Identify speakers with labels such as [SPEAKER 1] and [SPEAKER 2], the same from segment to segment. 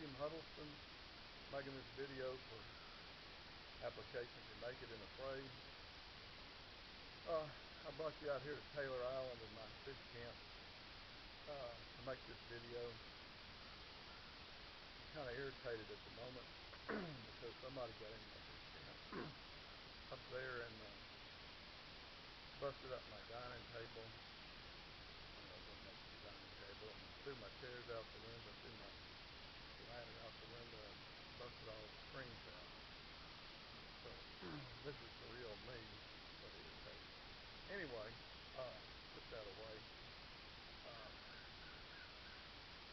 [SPEAKER 1] William Huddleston, making this video for applications to make it in a phrase. I brought you out here to Taylor Island in my fish camp to make this video. I'm kind of irritated at the moment because somebody got in my fish camp up there and busted up my dining table. Didn't make the dining table, and threw my chairs out the window, threw my ladder out the window, and busted all the screens out. So this is the real me, but irritated. Anyway, put that away.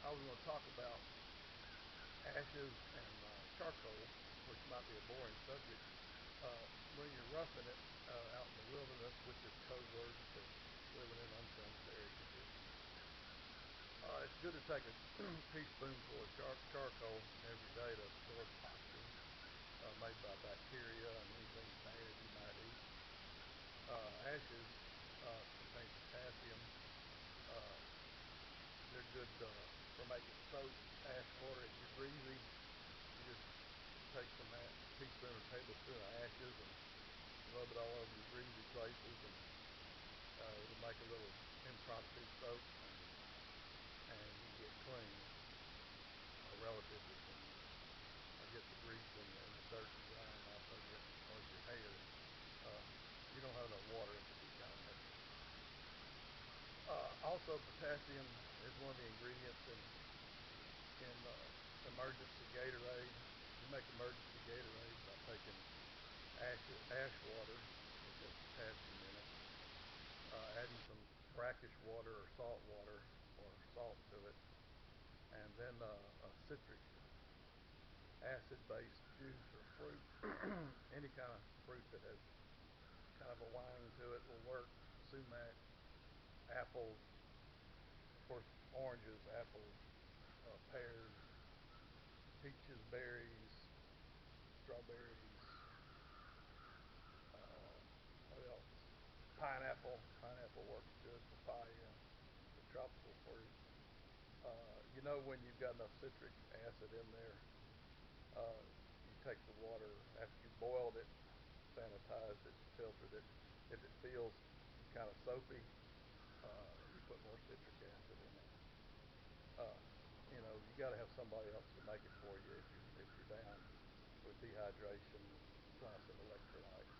[SPEAKER 1] I was going to talk about ashes and charcoal, which might be a boring subject. When you're roughing it out in the wilderness, which is code word for living in unsanitary conditions, it's good to take a teaspoonful of charcoal every day to absorb toxins made by bacteria and anything tainted you might eat. Ashes contain potassium. They're good for making soap, ash water. If you're greasy, you just take some teaspoon or tablespoon of ashes and rub it all over your greasy places, and it'll make a little impromptu soap, and you get clean, relatively clean. Get the grease and the dirt and grime off of you or your hair. You don't have no water, it could be kind of messy. Also, potassium is one of the ingredients in emergency Gatorade. You make emergency Gatorade by taking ash water, which has potassium in it, adding some brackish water or salt to it, and then a citric acid-based juice or fruit. Any kind of fruit that has kind of a wine to it will work. Sumac, apples, of course, oranges, apples, pears, peaches, berries, strawberries, what else? Pineapple works good. Papaya, the tropical fruit. When you've got enough citric acid in there, you take the water after you boiled it, sanitized it, filtered it. If it feels kind of soapy, you put more citric acid in it. You got to have somebody else to make it for you if you're down with dehydration, trying some electrolytes.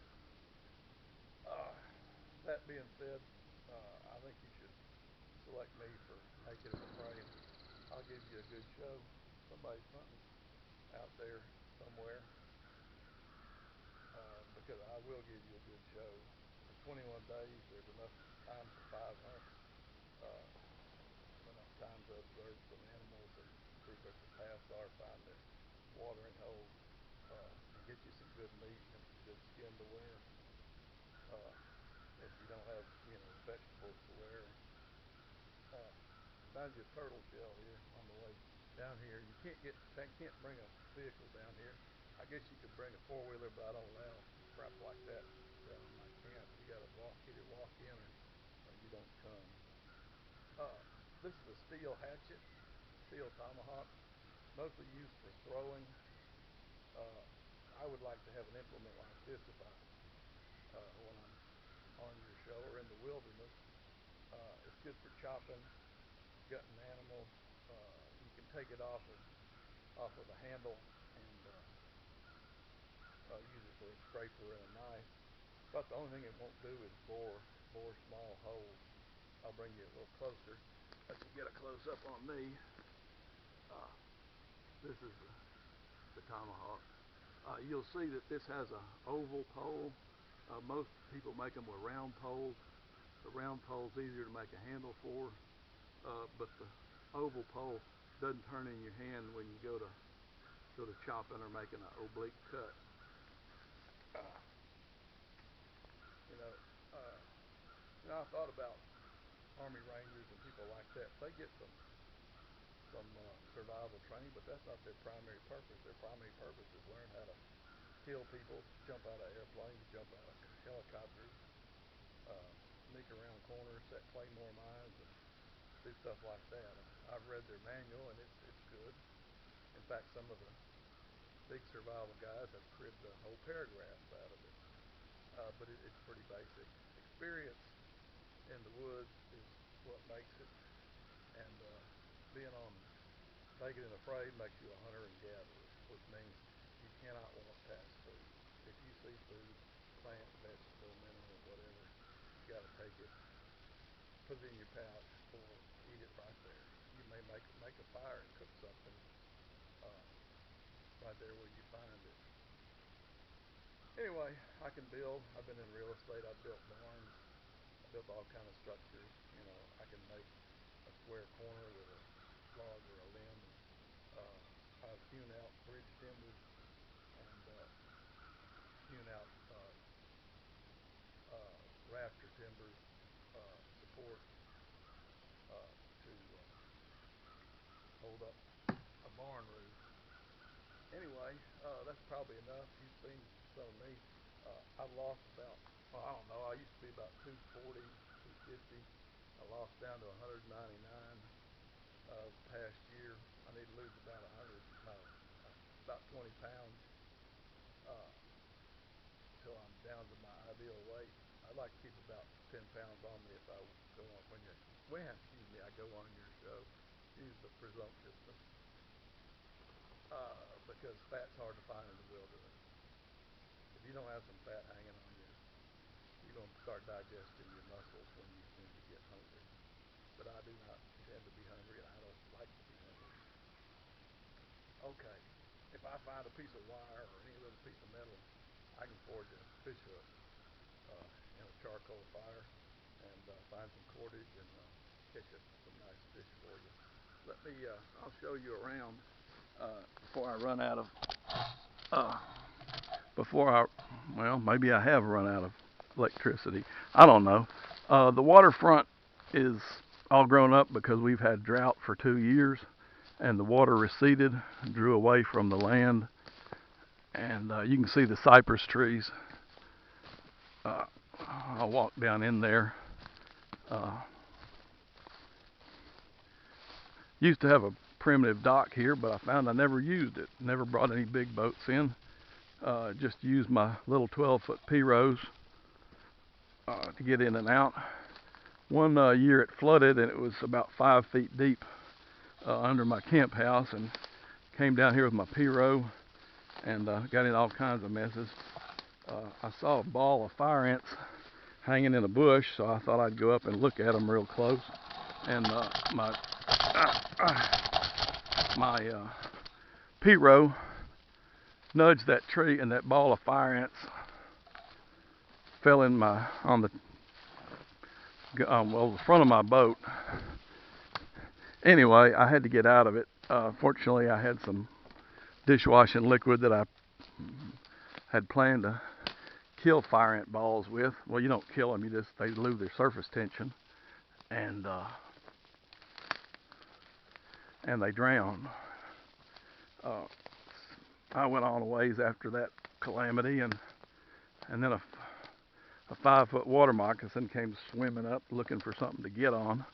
[SPEAKER 1] That being said, I think you should select me for making it a frame. I'll give you a good show. Somebody's hunting out there somewhere, because I will give you a good show. For 21 days, there's enough time for 5 hunts, enough time to observe some animals and see what the paths are, find the watering holes, and get you some good meat and some good skin to wear. If you don't have, vegetables to wear. Found you a turtle shell here on the way down here. You can't bring a vehicle down here. I guess you could bring a 4-wheeler, but I don't allow crap like that down in my camp. You got to either walk in or you don't come. This is a steel hatchet, steel tomahawk, mostly used for throwing. I would like to have an implement like this if when I'm on your show or in the wilderness. It's good for chopping, gutting animals. You can take it off of the handle and use it for a scraper and a knife. But the only thing it won't do is bore small holes. I'll bring you a little closer. Let you get a close up on me. This is the tomahawk. You'll see that this has a oval pole. Most people make them with round poles. The round pole's easier to make a handle for, but the oval pole doesn't turn in your hand when you go to chopping or making an oblique cut. I thought about Army Rangers and people like that. They get some survival training, but that's not their primary purpose. Their primary purpose is learn how to kill people, jump out of airplanes, jump out of helicopters, sneak around corners, set claymore mines, and do stuff like that. I've read their manual, and it's good. In fact, some of the big survival guys have cribbed the whole paragraphs out of it. But it's pretty basic. Experience in the woods is what makes it, and being on naked and afraid makes you a hunter and gatherer, which means you cannot walk past food. If you see food, plant, vegetable, mineral, whatever, you got to take it, put it in your pouch, or eat it right there. You may make a fire and cook something uh, right there where you find it. Anyway, I can build. I've been in real estate. I've built barns. I built all kind of structures. You know, I can make a square corner with a log or a limb. I've hewn out bridge timbers and hewn out rafter timbers, support to hold up a barn roof. Anyway, that's probably enough. You've seen some of me. I've lost about, well, I don't know, I used to be about 240, 250. I lost down to 199 the past year. I need to lose about 100, no, about 20 pounds uh, till I'm down to my ideal weight. I'd like to keep about 10 pounds on me if I go on excuse me, I go on your show. Use the presumptuousness because fat's hard to find in the wilderness. If you don't have some fat hanging on you, you're going to start digesting your muscles when you get hungry. But I do not tend to be hungry, and I don't like to be hungry. Okay, if I find a piece of wire or any little piece of metal, I can forge a fish hook in a charcoal fire and find some cordage and catch some nice fish for you. Let me, I'll show you around before I run out of, well, maybe I have run out of electricity. I don't know. The waterfront is all grown up because we've had drought for 2 years and the water receded, drew away from the land, and you can see the cypress trees. I'll walk down in there. Used to have a primitive dock here, but I found I never used it. Never brought any big boats in. Just used my little 12-foot pirogues to get in and out. One year it flooded and it was about 5 feet deep under my camp house, and came down here with my pirogue and got in all kinds of messes. I saw a ball of fire ants hanging in a bush, so I thought I'd go up and look at them real close. And my pirogue nudged that tree, and that ball of fire ants fell in the front of my boat. Anyway, I had to get out of it. Fortunately, I had some dishwashing liquid that I had planned to kill fire ant balls with. Well, you don't kill them, they lose their surface tension, and they drown. I went on a ways after that calamity, and then a 5-foot water moccasin came swimming up looking for something to get on.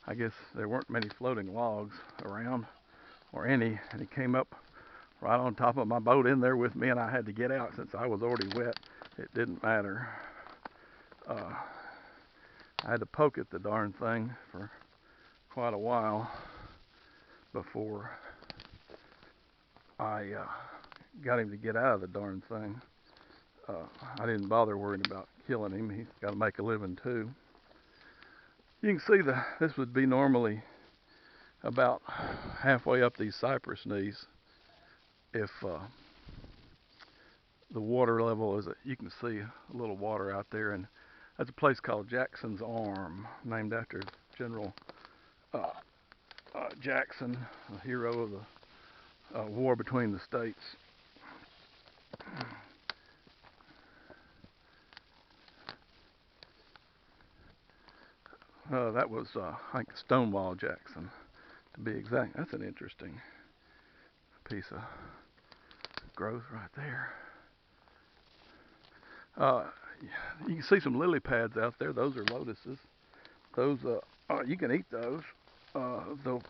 [SPEAKER 1] I guess there weren't many floating logs around, or any, and he came up right on top of my boat in there with me, and I had to get out since I was already wet. It didn't matter. I had to poke at the darn thing for quite a while before I got him to get out of the darn thing. I didn't bother worrying about killing him. He's got to make a living too. You can see this would be normally about halfway up these cypress knees if the water level is, you can see a little water out there, and that's a place called Jackson's Arm, named after General Jackson, a hero of the war between the states. That was, I think, Stonewall Jackson, to be exact. That's an interesting piece of growth right there. You can see some lily pads out there. Those are lotuses. Those, you can eat those. The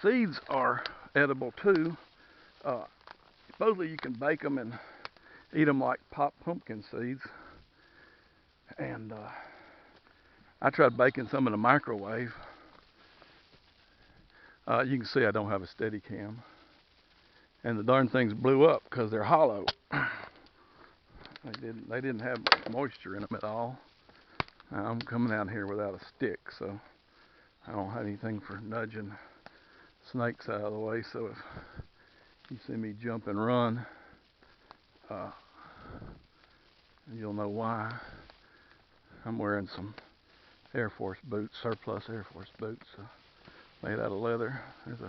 [SPEAKER 1] seeds are edible too. Uh, Supposedly you can bake them and eat them like popped pumpkin seeds. And I tried baking some in the microwave. You can see I don't have a steady cam. And the darn things blew up because they're hollow. They didn't have moisture in them at all. I'm coming out here without a stick, so I don't have anything for nudging snakes out of the way. So if you see me jump and run, you'll know why. I'm wearing some Air Force boots, surplus Air Force boots, made out of leather. There's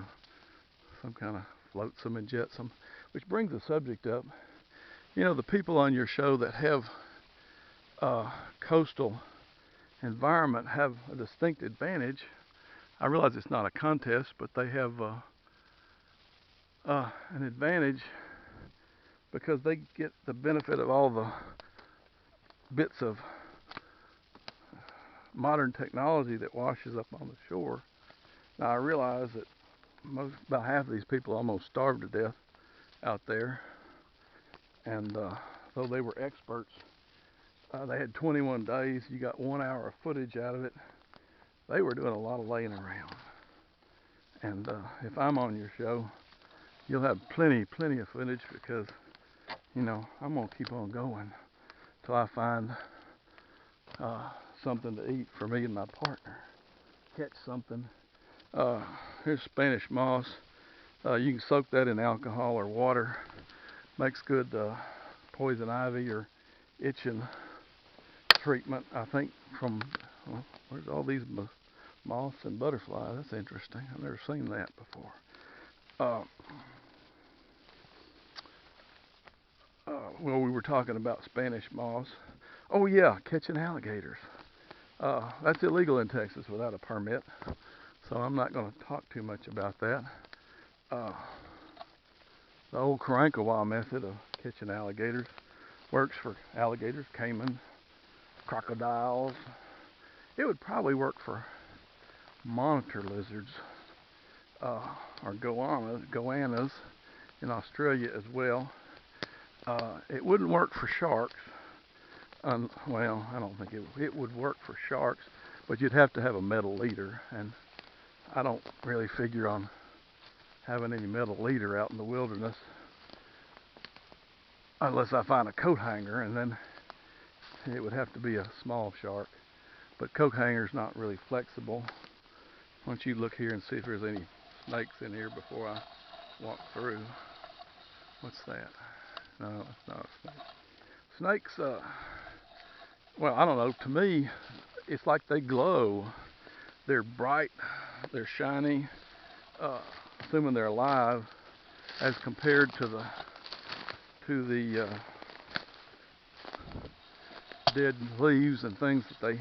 [SPEAKER 1] some kind of flotsam and jetsam, which brings the subject up. You know, the people on your show that have coastal environment have a distinct advantage. I realize it's not a contest, but they have an advantage because they get the benefit of all the bits of modern technology that washes up on the shore. Now I realize that about half of these people almost starved to death out there, and though they were experts, they had 21 days. You got 1 hour of footage out of it. They were doing a lot of laying around, and if I'm on your show, you'll have plenty of footage because, you know, I'm gonna keep on going till I find something to eat for me and my partner. Catch something. Here's Spanish moss. You can soak that in alcohol or water. Makes good poison ivy or itching treatment. I think from, well, where's all these moths and butterflies? That's interesting. I've never seen that before. Well, we were talking about Spanish moss. Oh yeah, catching alligators. That's illegal in Texas without a permit, so I'm not going to talk too much about that. The old Karankawa method of catching alligators works for alligators, caimans, crocodiles. It would probably work for monitor lizards or goannas in Australia as well. It wouldn't work for sharks. Well, I don't think it would work for sharks, but you'd have to have a metal leader, and I don't really figure on having any metal leader out in the wilderness unless I find a coat hanger, and then it would have to be a small shark. But coat hanger's not really flexible. Why don't you look here and see if there's any snakes in here before I walk through. What's that? No, it's not a snake. Snakes, well, I don't know. To me, it's like they glow. They're bright, they're shiny, assuming they're alive, as compared to the dead leaves and things that they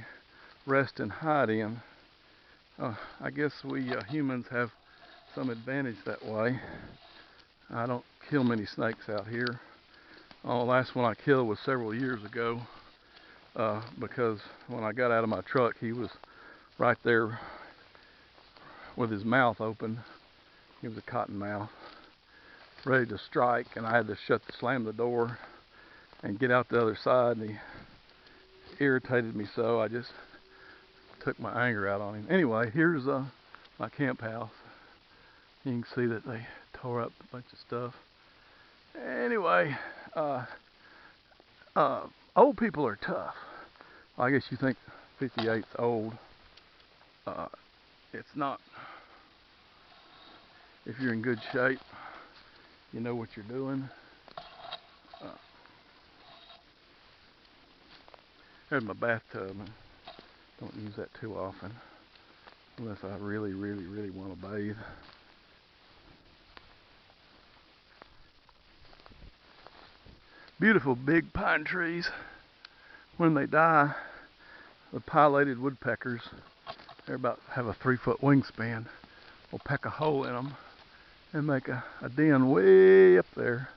[SPEAKER 1] rest and hide in. I guess we humans have some advantage that way. I don't kill many snakes out here. The last one I killed was several years ago because when I got out of my truck, he was right there with his mouth open. He was a cottonmouth, ready to strike, and I had to slam the door and get out the other side, and he irritated me so I just took my anger out on him. Anyway, here's my camp house. You can see that they tore up a bunch of stuff. Anyway, old people are tough. I guess you think 58's old. It's not. If you're in good shape, you know what you're doing. There's my bathtub. I don't use that too often unless I really want to bathe. Beautiful big pine trees. When they die, the pileated woodpeckers, have a 3-foot wingspan, will peck a hole in them and make a den way up there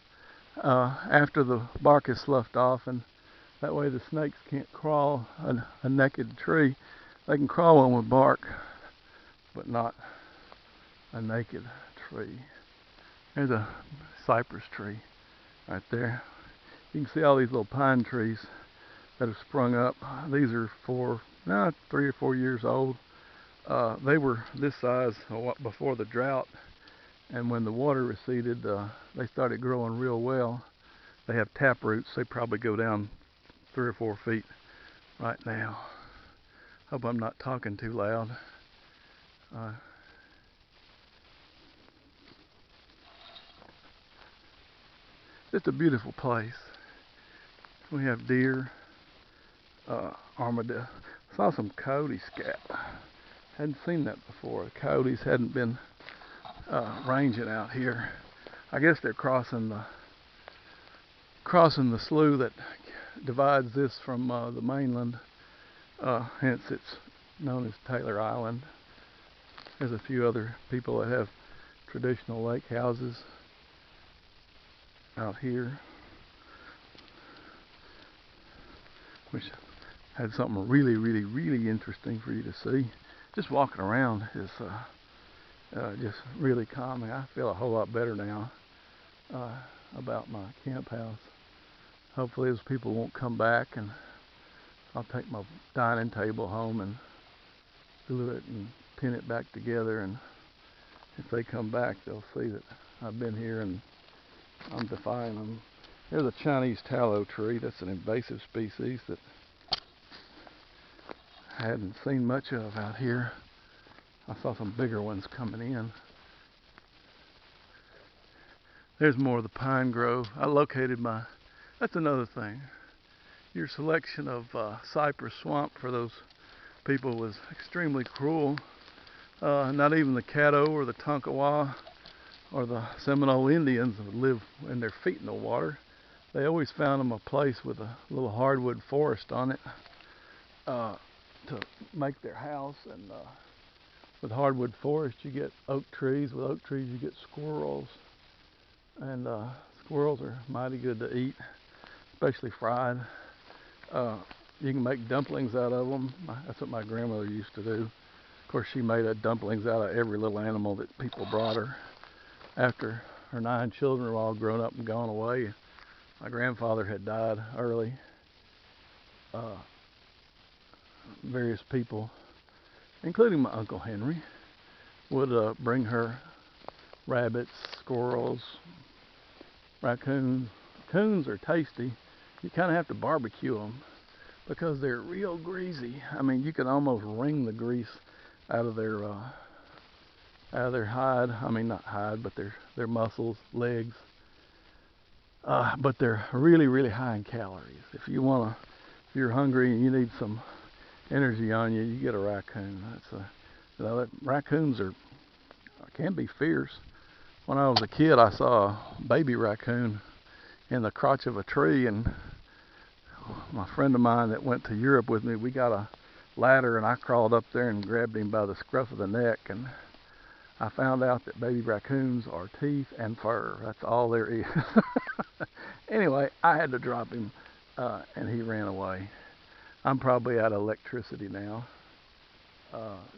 [SPEAKER 1] after the bark is sloughed off, and that way the snakes can't crawl a naked tree. They can crawl on with bark, but not a naked tree. There's a cypress tree right there. You can see all these little pine trees that have sprung up. These are 3 or 4 years old. They were this size before the drought, and when the water receded, they started growing real well. They have tap roots. They probably go down 3 or 4 feet right now. Hope I'm not talking too loud. It's a beautiful place. We have deer, armadillo. Saw some coyote scat. Hadn't seen that before. The coyotes hadn't been ranging out here. I guess they're crossing the slough that divides this from the mainland. Hence it's known as Taylor Island. There's a few other people that have traditional lake houses out here, which had something really, really, really interesting for you to see. Just walking around is just really calming. I feel a whole lot better now about my camp house. Hopefully those people won't come back, and I'll take my dining table home and glue it and pin it back together, and if they come back they'll see that I've been here and I'm defying them. There's a Chinese tallow tree. That's an invasive species that I hadn't seen much of out here. I saw some bigger ones coming in. There's more of the pine grove. I located that's another thing. Your selection of cypress swamp for those people was extremely cruel. Not even the Caddo or the Tonkawa or the Seminole Indians would live in their feet in the water. They always found them a place with a little hardwood forest on it to make their house. And with hardwood forest you get oak trees. With oak trees you get squirrels. And squirrels are mighty good to eat, especially fried. You can make dumplings out of them. That's what my grandmother used to do. Of course, she made dumplings out of every little animal that people brought her. After her 9 children were all grown up and gone away, my grandfather had died early. Various people, including my Uncle Henry, would bring her rabbits, squirrels, raccoons. Coons are tasty. You kind of have to barbecue them because they're real greasy. I mean, you can almost wring the grease out of their hide. I mean, not hide, but their muscles, legs. But they're really, really high in calories. If you're hungry and you need some energy on you, you get a raccoon. Raccoons can be fierce. When I was a kid, I saw a baby raccoon in the crotch of a tree, and my friend of mine that went to Europe with me, we got a ladder and I crawled up there and grabbed him by the scruff of the neck, and I found out that baby raccoons are teeth and fur. That's all there is. Anyway, I had to drop him and he ran away. I'm probably out of electricity now.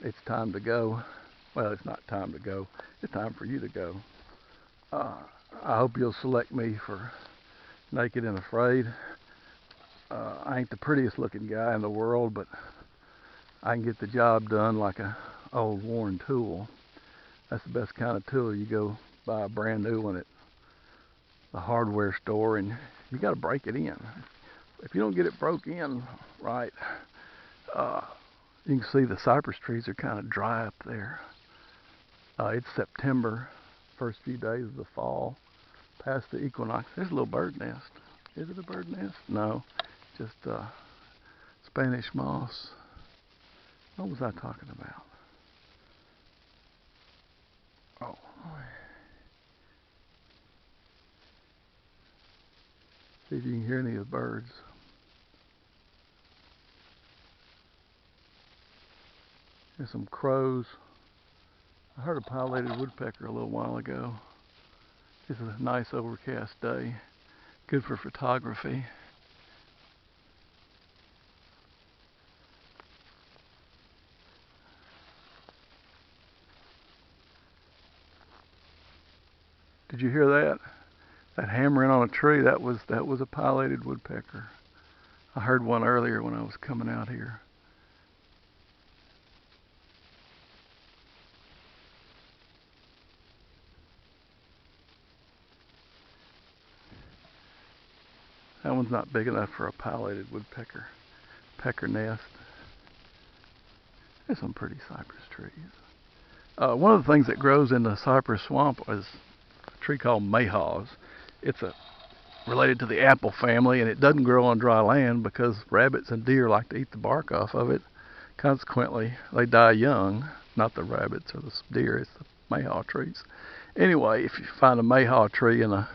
[SPEAKER 1] It's time to go. Well, it's not time to go. It's time for you to go. I hope you'll select me for Naked and Afraid. I ain't the prettiest looking guy in the world, but I can get the job done like a old worn tool. That's the best kind of tool. You go buy a brand new one at the hardware store and you got to break it in. If you don't get it broke in right, you can see the cypress trees are kind of dry up there. It's September, first few days of the fall, past the equinox. There's a little bird nest. Is it a bird nest? No, just Spanish moss. What was I talking about? Oh. See if you can hear any of the birds. There's some crows. I heard a pileated woodpecker a little while ago. It's a nice overcast day. Good for photography. Did you hear that? That hammering on a tree, that was a pileated woodpecker. I heard one earlier when I was coming out here. That one's not big enough for a pileated woodpecker pecker nest. There's some pretty cypress trees. One of the things that grows in the cypress swamp is a tree called mayhaws. It's related to the apple family, and it doesn't grow on dry land because rabbits and deer like to eat the bark off of it. Consequently, they die young. Not the rabbits or the deer, it's the mayhaw trees. Anyway, if you find a mayhaw tree in a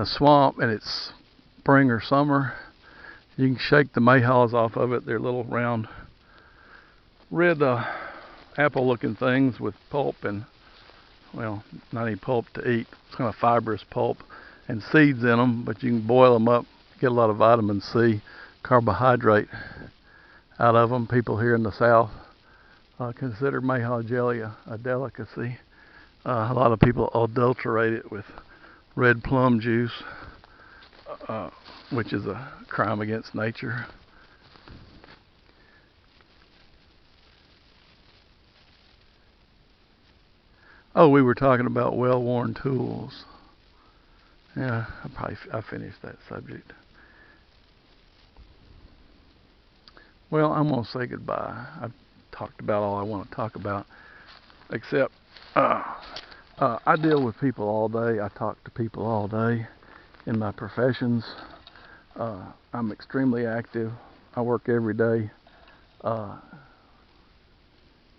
[SPEAKER 1] swamp and it's spring or summer, you can shake the mayhaws off of it. They're little round red apple-looking things with pulp and, well, not any pulp to eat. It's kind of fibrous pulp and seeds in them, but you can boil them up, get a lot of vitamin C, carbohydrate out of them. People here in the South consider mayhaw jelly a delicacy. A lot of people adulterate it with red plum juice, which is a crime against nature. Oh, we were talking about well-worn tools. Yeah, I finished that subject. Well, I'm gonna say goodbye. I've talked about all I want to talk about, except I deal with people all day. I talk to people all day in my professions. I'm extremely active. I work every day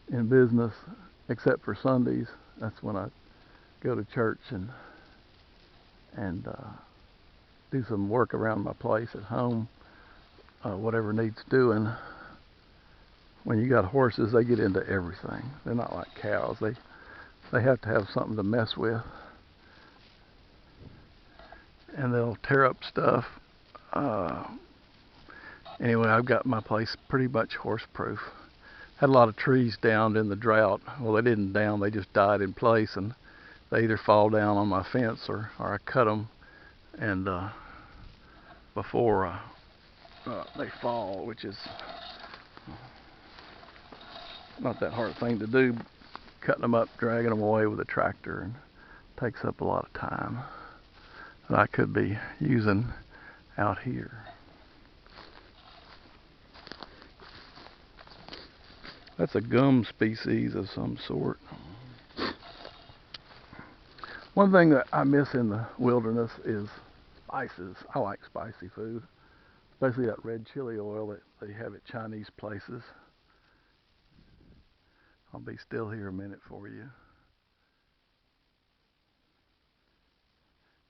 [SPEAKER 1] in business, except for Sundays. That's when I go to church and do some work around my place at home, whatever needs doing. When you got horses, they get into everything. They're not like cows. They have to have something to mess with, and they'll tear up stuff. Anyway, I've got my place pretty much horse-proof. Had a lot of trees downed in the drought. Well, they didn't down, they just died in place, and they either fall down on my fence or I cut them, and before they fall, which is not that hard thing to do, cutting them up, dragging them away with a tractor, and takes up a lot of time that I could be using out here. That's a gum species of some sort. One thing that I miss in the wilderness is spices. I like spicy food, especially that red chili oil that they have at Chinese places. I'll be still here a minute for you.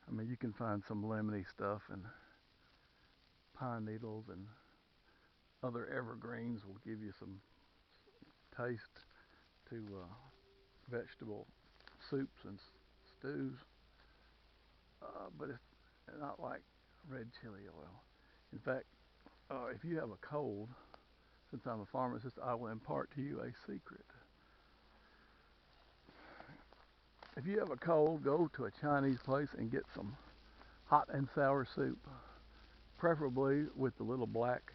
[SPEAKER 1] I mean, you can find some lemony stuff, and pine needles and other evergreens will give you some taste to vegetable soups and stews, but it's not like red chili oil. In fact, if you have a cold, since I'm a pharmacist, I will impart to you a secret. If you have a cold, go to a Chinese place and get some hot and sour soup, preferably with the little black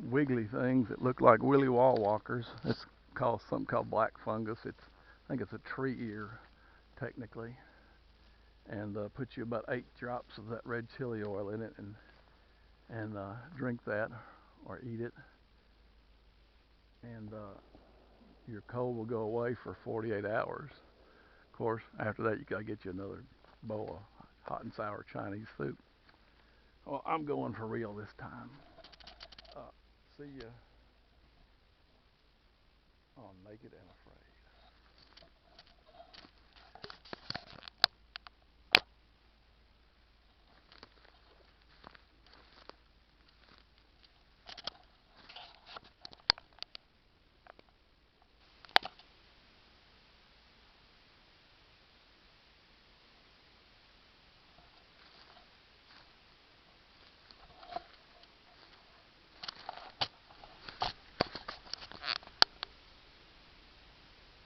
[SPEAKER 1] wiggly things that look like Willy Wall walkers. It's called something called black fungus. I think it's a tree ear, technically. And put you about 8 drops of that red chili oil in it, and drink that or eat it, and your cold will go away for 48 hours. Of course, after that, you gotta get you another bowl of hot and sour Chinese soup. Well, I'm going for real this time. See ya on Naked and Afraid.